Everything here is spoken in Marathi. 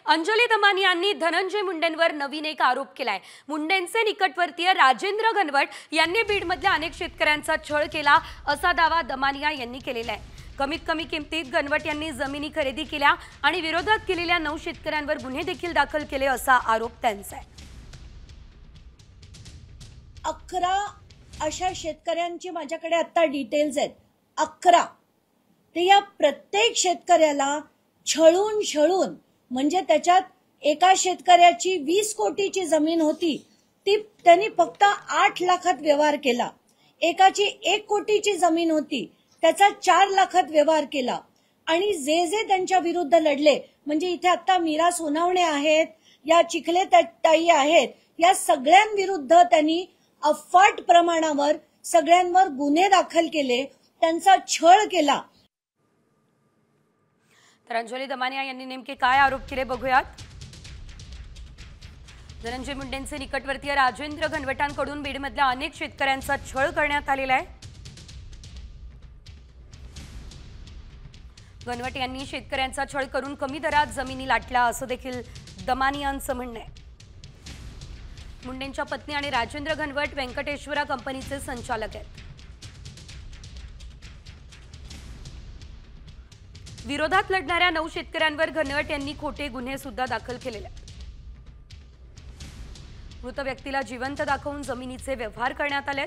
अंजली दमानी यांनी धनंजय मुंडेंवर नवीन एक आरोप केलाय। मुंडेंचे निकटवर्तीय राजेंद्र घनवट यांनी बीडमधल्या अनेक शेतकऱ्यांचा छळ केला असा दावा दमानिया यांनी केलेला आहे। कमीत कमी किमतीत घनवट यांनी जमिनी खरेदी केल्या आणि विरोधात केलेल्या 9 शेतकऱ्यांवर गुन्हे देखील दाखल केले असा आरोप त्यांचा आहे। 11 अशा शेतकऱ्यांची माझ्याकडे आता डिटेल्स आहेत। 11 ते या प्रत्येक शेतकऱ्याला छळून म्हणजे त्याच्यात एका शेतकऱ्याची 20 कोटीची जमीन होती, ती त्यांनी फक्त 8 लाखात व्यवहार केला। एकाची 1 कोटीची जमीन होती, त्याचा 4 लाखात व्यवहार केला। आणि जे त्यांच्या विरुद्ध लढले, म्हणजे इथे आता मीरा सोनावणे आहेत, या चिखले ताई आहेत, या सगळ्यांविरुद्ध त्यांनी अफाट प्रमाणावर सगळ्यांवर गुन्हे दाखल केले, त्यांचा छळ केला। तर अंजली दमानिया यांनी नेमके काय आरोप केले बघूयात। धनंजय मुंडेंचे निकटवर्तीय राजेंद्र घनवटांकडून बीडमधल्या अनेक शेतकऱ्यांचा छळ करण्यात आलेला आहे। घनवट यांनी शेतकऱ्यांचा छळ करून कमी दरात जमिनी लाटल्या असं देखील दमानियांचं म्हणणं आहे। मुंडेंच्या पत्नी आणि राजेंद्र घनवट व्यंकटेश्वरा कंपनीचे संचालक आहेत। विरोधात लढणाऱ्या 9 शेतकऱ्यांवर घनवट यांनी खोटे गुन्हे सुद्धा दाखल केलेले आहेत। मृत व्यक्तीला जिवंत दाखवून जमिनीचे व्यवहार करण्यात आले।